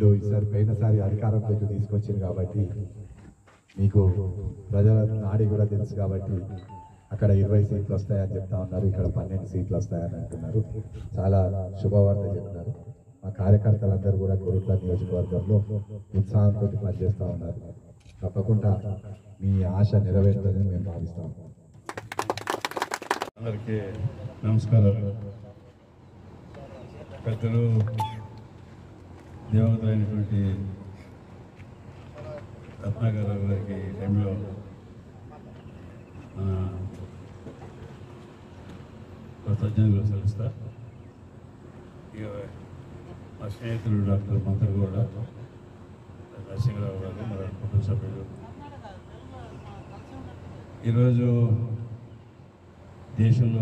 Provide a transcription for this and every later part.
వీళ్ళు ఈసారి పోయినసారి అధికారంలోకి తీసుకొచ్చింది కాబట్టి మీకు ప్రజల నాడి కూడా తెలుసు కాబట్టి అక్కడ 20 సీట్లు వస్తాయని చెప్తా ఉన్నారు, ఇక్కడ 12 సీట్లు వస్తాయని అంటున్నారు. చాలా శుభవార్త చెప్తున్నారు. మా కార్యకర్తలందరూ కూడా కోరుట్ల నియోజకవర్గంలో ఉత్సాహంతో పనిచేస్తూ ఉన్నారు. తప్పకుండా మీ ఆశ నెరవేరుతుందని మేము భావిస్తాం. అందరికీ నమస్కారాలు. పెద్దలు దేవతలైనటువంటి రత్నాకర్ గారికి టైంలో కృతజ్ఞతలు తెలుస్తా. ఇక మా స్నేహితులు డాక్టర్ మంత్రగౌడ నరసింహరావు గారు, మన కుటుంబ సభ్యులు, ఈరోజు దేశంలో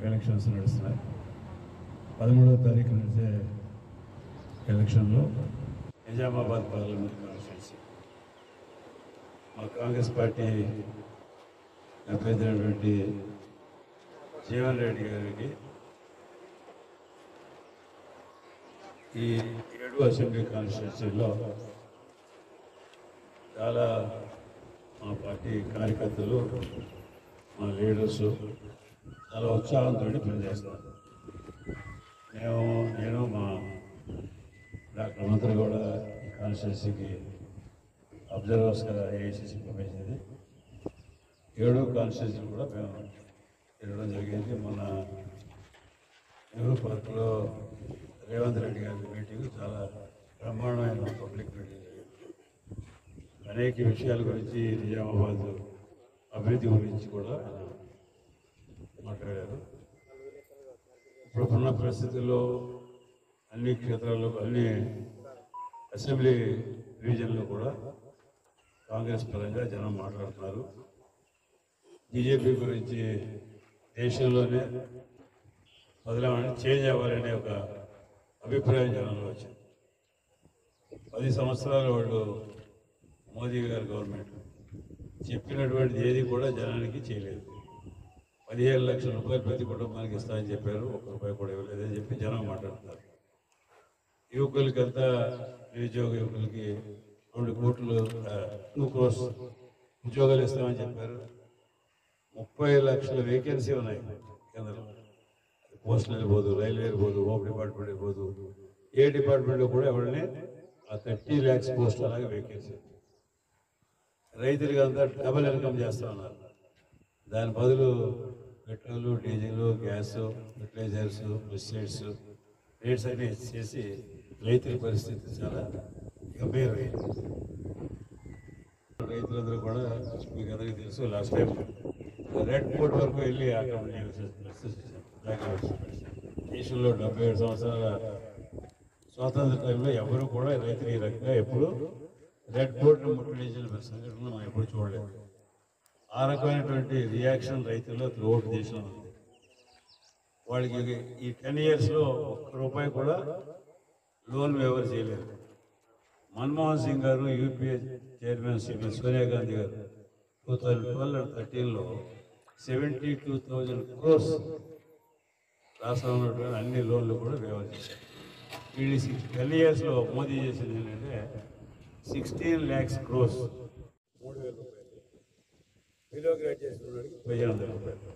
ఎలక్షన్స్ నడుస్తున్నాయి. 13వ తారీఖు నడిచే ఎలక్షన్లో నిజామాబాద్ పార్లమెంట్ కాన్స్టిట్యున్సీ మా కాంగ్రెస్ పార్టీ అభ్యర్థి జీవన్ రెడ్డి గారికి ఈ 7 అసెంబ్లీ కాన్స్టిట్యున్సీలో చాలా మా పార్టీ కార్యకర్తలు, మా లీడర్స్ చాలా ఉత్సాహంతో పనిచేస్తారు. నేను మా డాక్టర్ మంత్రి కూడా ఈ కాన్స్టిట్యున్సీకి అబ్జర్వర్స్గా ఏఐసిసి పంపించింది. 7 కాన్స్టిట్యున్సీలు కూడా మేము తిరగడం జరిగింది. మొన్న నెహ్రూ పార్క్లో రేవంత్ రెడ్డి గారి మీటింగ్ చాలా బ్రహ్మాండమైన పబ్లిక్ మీటింగ్ జరిగింది. అనేక విషయాల గురించి, నిజామాబాద్ అభివృద్ధి గురించి కూడా మాట్లాడారు. ఇప్పుడున్న పరిస్థితుల్లో అన్ని క్షేత్రాల్లో, అన్ని అసెంబ్లీ డివిజన్లో కూడా కాంగ్రెస్ పరంగా జనం మాట్లాడుతున్నారు. బీజేపీ గురించి దేశంలోనే బదలామని చేంజ్ అవ్వాలనే ఒక అభిప్రాయం జనంలో వచ్చింది. 10 సంవత్సరాలు వాళ్ళు మోదీ గారి గవర్నమెంట్ చెప్పినటువంటిది ఏది కూడా జనానికి చేయలేదు. 15 లక్షల రూపాయలు ప్రతి కుటుంబానికి ఇస్తామని చెప్పారు, 1 రూపాయి కూడా ఇవ్వలేదని చెప్పి జనం మాట్లాడుతున్నారు. యువకులకంతా, నిరుద్యోగ యువకులకి 2 కోట్లు 2 crores ఉద్యోగాలు ఇస్తామని చెప్పారు. 30 లక్షల వేకెన్సీ ఉన్నాయి కేంద్రంలో. పోస్టులు వెళ్ళిపోదు, రైల్వే వెళ్ళిపోదు, హోమ్ డిపార్ట్మెంట్ వెళ్ళిపోదు, ఏ డిపార్ట్మెంట్లో కూడా ఎవరిని ఆ 30 lakhs పోస్టులు అలాగే వేకెన్సీ. రైతులకి అంతా డబుల్ ఇన్కమ్ చేస్తూ ఉన్నారు. దాని బదులు petrol, diesel, gas, fertilisers, pesticides rates అన్నీ చేసి రైతుల పరిస్థితి చాలా గంభీరమైంది. రైతులందరూ కూడా మీకు అందరికీ తెలుసు, లాస్ట్ టైం రెడ్ ఫోర్ట్ వరకు వెళ్ళి అక్కడ దేశంలో 77 సంవత్సరాల స్వాతంత్ర టైంలో ఎవరు కూడా రైతులు ఈ రకంగా ఎప్పుడు రెడ్ ఫోర్ట్ను ముట్టడించిన సంఘటన మనం ఎప్పుడు చూడలేదు. ఆ రకమైనటువంటి రియాక్షన్ రైతుల్లో త్రూఅవుట్ దేశంలో ఉంది. వాళ్ళకి ఈ 10 yearsలో 1 రూపాయి కూడా లోన్ ఎవరు చేయలేదు. మన్మోహన్ సింగ్ గారు, యూపీఏ చైర్మన్ శ్రీమతి సోనియా గాంధీ గారు 2012 and 2013లో 72,000 crores రాష్ట్రంలో ఉన్నటువంటి అన్ని లోన్లు కూడా వ్యవహారం చేశారు. వీళ్ళు 10 yearsలో మోదీ చేసింది ఏంటంటే 16 lakhs crores, 3,000 రూపాయలు బిలో గ్రాడ్యుయేషన్ ఉన్నవాడికి 1,500 రూపాయలు.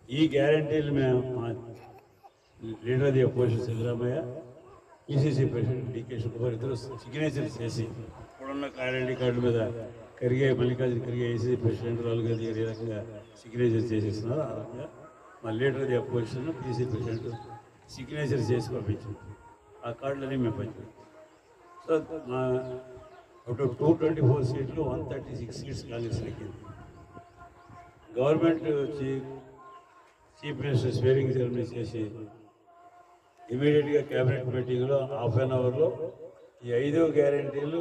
ఈ గ్యారంటీలు మేము మా leader of the opposition Siddaramaiah, PCC president DK Shivakumar ఇద్దరు సిగ్నేచర్ చేసి ఇప్పుడున్న ఐడెంటిటీ కార్డు మీద మల్లికార్జున ఖర్గే ఏసీసీ ప్రెసిడెంట్ రాహుల్ గాంధీ గారు ఏ రకంగా సిగ్నేచర్ చేసేస్తున్నారు, ఆ రకంగా మా leader of the opposition PCC president signature చేసి పంపించింది. ఆ కార్డులన్నీ మేము పంచాం. సో మా అప్పుడు 224 సీట్లు, 136 సీట్స్ కాంగ్రెస్ ఎక్కింది. గవర్నమెంట్ చీఫ్ మినిస్టర్ స్వేరింగ్ సెరమనీ చేసి ఇమీడియట్గా క్యాబినెట్ మీటింగ్లో ½ an hourలో ఈ 5 గ్యారంటీలు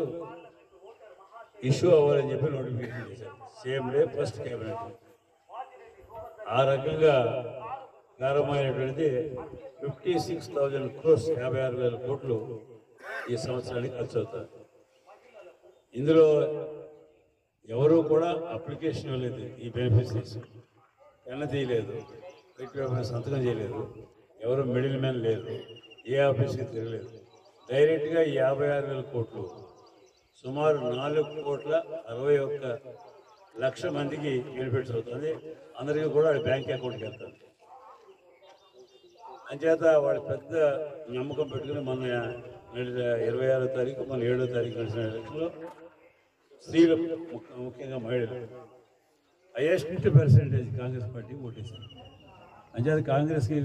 ఇష్యూ అవ్వాలని చెప్పి నోటిఫికేషన్ చేశారు. Same day first cabinet. ఆ రకంగా ప్రారంభమైనటువంటి 56,000 crores, 56,000 కోట్లు ఈ సంవత్సరానికి ఖర్చు అవుతారు. ఇందులో ఎవరు కూడా అప్లికేషన్ ఇవ్వలేదు, ఈ బెనిఫిట్స్ పెన్న తీయలేదు, సంతకం చేయలేదు, ఎవరు మిడిల్ మ్యాన్ లేదు, ఏ ఆఫీస్కి తిరగలేదు. డైరెక్ట్గా 56,000 కోట్లు, సుమారు 4,61,00,000 మందికి బెనిఫిట్స్ అవుతుంది. అందరికీ కూడా బ్యాంక్ అకౌంట్కి వెళ్తుంది. అంచేత వాళ్ళు పెద్ద నమ్మకం పెట్టుకుని మన 26వ తారీఖు మన 7వ తారీఖు నడిచిన ఎలక్షన్లో స్త్రీలు ముఖ్యంగా మహిళలు హైయెస్ట్ పర్సెంటేజ్ కాంగ్రెస్ పార్టీ ఓటేశారు. అంచేత కాంగ్రెస్కి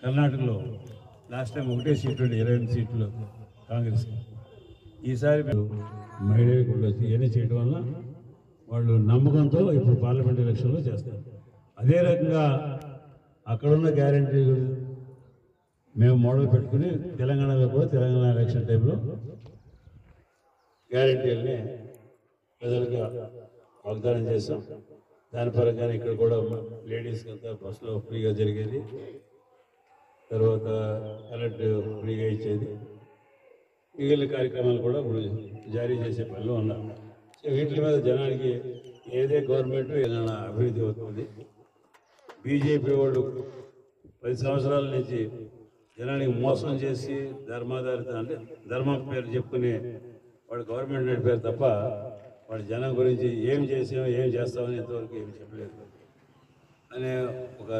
కర్ణాటకలో లాస్ట్ టైం ఒకటే సీట్లు 28 సీట్లు కాంగ్రెస్కి. ఈసారి మహిళలకు ఉండొచ్చు. ఇవన్నీ చేయడం వల్ల వాళ్ళు నమ్మకంతో ఇప్పుడు పార్లమెంట్ ఎలక్షన్లో చేస్తారు. అదే రకంగా అక్కడున్న గ్యారంటీ మేము మోడల్ పెట్టుకుని తెలంగాణలో కూడా తెలంగాణ ఎలక్షన్ టైంలో గ్యారంటీలని ప్రజలకు వాగ్దానం చేసాం. దాని పరంగానే ఇక్కడ కూడా లేడీస్కి అంతా బస్సులో ఫ్రీగా జరిగేది, తర్వాత కరెంట్ ఫ్రీగా ఇచ్చేది, మిగిలిన కార్యక్రమాలు కూడా ఇప్పుడు జారీ చేసే పనిలో ఉన్నాం. సో వీటి మీద జనానికి ఏదే గవర్నమెంట్ ఏదైనా అభివృద్ధి అవుతుంది. బీజేపీ వాళ్ళు 10 సంవత్సరాల నుంచి జనానికి మోసం చేసి ధర్మాధారిత అంటే ధర్మం పేరు చెప్పుకుని వాడు గవర్నమెంట్ నడిపారు తప్ప వాడు జనం గురించి ఏం చేసామో ఏం చేస్తామని ఇంతవరకు ఏమి చెప్పలేదు అనే ఒక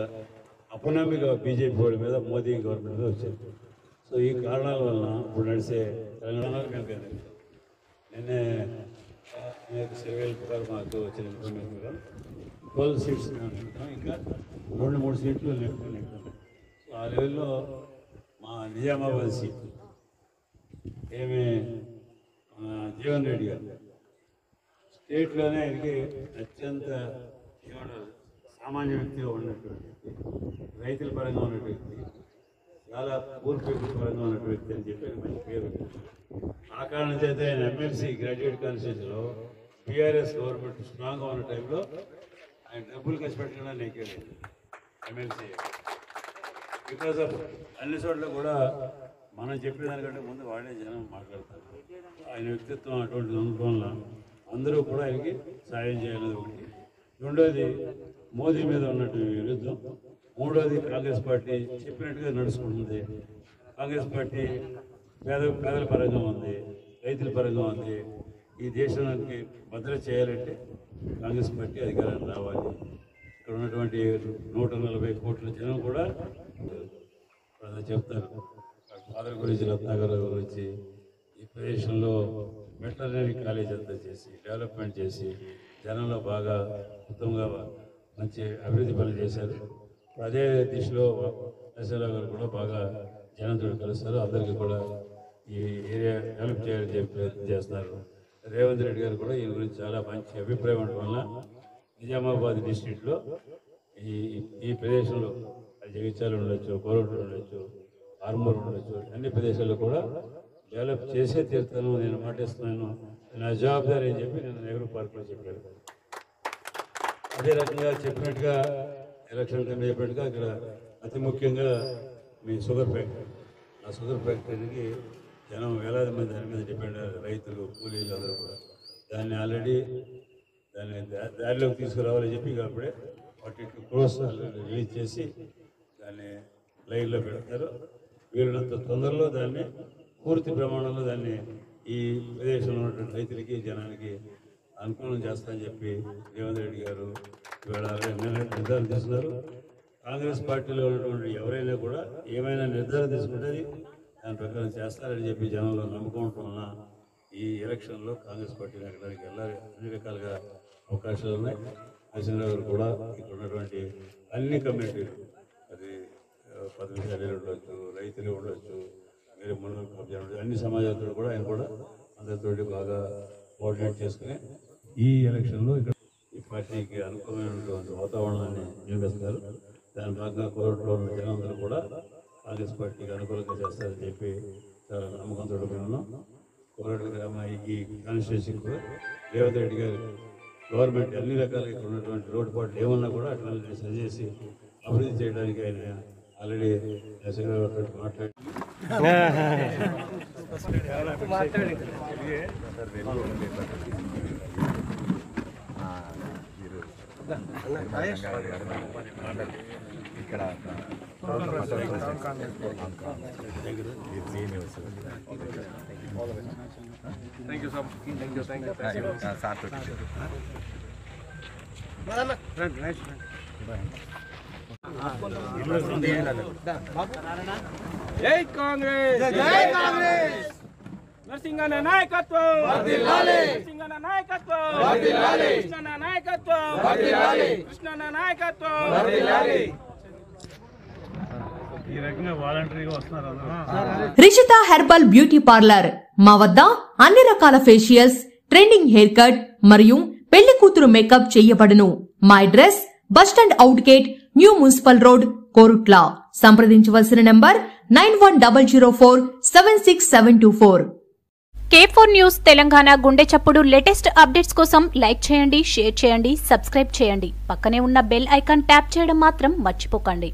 అపనమ్మిక బీజేపీ వాళ్ళ మీద మోదీ గవర్నమెంట్ మీద వచ్చింది. సో ఈ కారణాల వలన ఇప్పుడు నడిచే తెలంగాణలో మేము నిన్నే సర్వేల ప్రకారం మాకు వచ్చిన ఇన్ఫర్మేషన్ ప్రకారం 12 సీట్స్ ఇంకా 2-3 సీట్లు నెక్కున్నాయి. సో ఆ లెవెల్లో మా నిజామాబాద్ సీట్ ఏమి జీవన్ రెడ్డి గారు స్టేట్లోనే ఆయనకి అత్యంత ఏమంటారు సామాన్య వ్యక్తిగా ఉన్నటువంటి రైతుల పరంగా ఉన్నటువంటి చాలా పూర్ పీపుల్ పరంగా ఉన్నటువంటి వ్యక్తి అని చెప్పి మంచి పేరు. ఆ కారణం చేత ఆయన ఎమ్మెల్సీ గ్రాడ్యుయేట్ కాన్స్టిట్యూన్సీలో టీఆర్ఎస్ గవర్నమెంట్ స్ట్రాంగ్గా ఉన్న టైంలో ఆయన డబ్బులు ఖర్చు పెట్టకుండా నెగ్గాడు ఎమ్మెల్సీ. బికాస్ ఆఫ్ అన్ని చోట్ల కూడా మనం చెప్పేదానికంటే ముందు వాళ్ళే జనం మాట్లాడతారు. ఆయన వ్యక్తిత్వం అటువంటి ఉండటం వల్ల అందరూ కూడా ఆయనకి సాయం చేయాలనేది ఒకటి. రెండోది మోదీ మీద ఉన్నటువంటి విరుద్ధం. మూడోది కాంగ్రెస్ పార్టీ చెప్పినట్టుగా నడుచుకుంటుంది. కాంగ్రెస్ పార్టీ పేదల పరంగా ఉంది, రైతుల పరంగా ఉంది. ఈ దేశానికి భద్రత చేయాలంటే కాంగ్రెస్ పార్టీ అధికారానికి రావాలి. ఇక్కడ ఉన్నటువంటి 140 కోట్ల జనం కూడా చెప్తారు. ఫాదర్ గురించి, రత్నాకర్ గురించి ఈ ప్రదేశంలో వెటర్నరీ కాలేజ్ అంతా చేసి డెవలప్మెంట్ చేసి జనంలో బాగా ఉత్తమంగా మంచి అభివృద్ధి పనులు చేశారు. అదే దిశలో నరసింహరావు గారు కూడా బాగా జనంతో కలుస్తారు. అందరికీ కూడా ఈ ఏరియా డెవలప్ చేయాలని చెప్పి ప్రయత్నం చేస్తున్నారు. రేవంత్ రెడ్డి గారు కూడా ఈయన గురించి చాలా మంచి అభిప్రాయం ఉండడం వల్ల నిజామాబాద్ డిస్ట్రిక్ట్లో ఈ ప్రదేశంలో జగిత్యాల ఉండొచ్చు, కోరుట్ల ఉండొచ్చు, ఆర్మూర్ ఉండొచ్చు, అన్ని ప్రదేశాల్లో కూడా డెవలప్ చేసే తీరుతాను, నేను మాటిస్తున్నాను, నా జవాబుదారీ అని చెప్పి నేను నెహ్రూ పార్క్లో చెప్పాను. అదే రకంగా చెప్పినట్టుగా ఎలక్షన్ టైం చెప్పినట్టుగా ఇక్కడ అతి ముఖ్యంగా మీ షుగర్ ఫ్యాక్టరీ, ఆ షుగర్ ఫ్యాక్టరీకి జనం వేలాది మంది దాని మీద డిపెండ్ అయ్యారు, రైతులు, కూలీలు అందరూ కూడా. దాన్ని ఆల్రెడీ దారిలోకి తీసుకురావాలని చెప్పి అప్పుడే 42 crores రిలీజ్ చేసి దాన్ని లైన్లో పెడతారు. వీళ్ళంత తొందరలో దాన్ని పూర్తి ప్రమాణంలో దాన్ని ఈ ప్రదేశంలో ఉన్నటువంటి రైతులకి, జనానికి అనుకూలం చేస్తానని చెప్పి రేవంత్ రెడ్డి గారు ఇవాళ నిర్ధారణ తీసుకున్నారు. కాంగ్రెస్ పార్టీలో ఉన్నటువంటి ఎవరైనా కూడా ఏమైనా నిర్ధారణ తీసుకుంటే దాని ప్రకారం చేస్తారని చెప్పి జనంలో నమ్మకం ఉండటం వలన ఈ ఎలక్షన్లో కాంగ్రెస్ పార్టీని ఎక్కడానికి అన్ని రకాలుగా అవకాశాలు ఉన్నాయి. నరసింహరావు గారు కూడా ఇక్కడ ఉన్నటువంటి అన్ని కమ్యూనిటీలు, అది పదవిశాలి ఉండొచ్చు, రైతులు ఉండొచ్చు, వేరే మునుగోలు కబ్జా ఉండొచ్చు, అన్ని సమాజాలతో కూడా ఆయన కూడా అందరితో బాగా కోఆర్డినేట్ చేసుకుని ఈ ఎలక్షన్లో ఇక్కడ ఈ పార్టీకి అనుకూలమైనటువంటి వాతావరణాన్ని నిర్మిస్తారు. దాని భాగంగా కోరుట్లో ఉన్న జనందరూ కూడా కాంగ్రెస్ పార్టీకి అనుకూలంగా చేస్తారని చెప్పి చాలా నమ్మకంతో ఉన్నాం. కోరటి గ్రామ ఈ కాన్స్టిట్యూన్సీకి కూడా రేవంత్ రెడ్డి గారు గవర్నమెంట్ అన్ని రకాలుగా ఇక్కడ ఉన్నటువంటి లోటుపాట్లు ఏమన్నా కూడా అట్లా సరిచేసి అభివృద్ధి చేయడానికి ఆయన ఆల్రెడీ మాట్లాడి ఇక్కడ జై కాంగ్రెస్ జై కాంగ్రెస్ నరసింగన్న నాయకత్వం వర్ధిల్లాలి నరసింగన్న నాయకత్వం వర్ధిల్లాలి కృష్ణన్న నాయకత్వం వర్ధిల్లాలి కృష్ణన్న నాయకత్వం వర్ధిల్లాలి ఈ రకంగా వాలంటరీగా వస్తున్నారు అందరూ. రిషిత హెర్బల్ బ్యూటీ పార్లర్ మా వద్ద అన్ని రకాల ఫేషియల్స్, ట్రెండింగ్ హెయిర్ కట్ మరియు పెళ్లి కూతురు మేకప్ చేయబడును. మా address bus stand out gate, new municipal road, Korutla. సంప్రదించవలసిన నంబర్ 9100476724. K4 న్యూస్ తెలంగాణ గుండె చప్పుడు లేటెస్ట్ అప్డేట్స్ కోసం లైక్ చేయండి, షేర్ చేయండి, సబ్స్క్రైబ్ చేయండి. పక్కనే ఉన్న బెల్ ఐకాన్ ట్యాప్ చేయడం మాత్రం మర్చిపోకండి.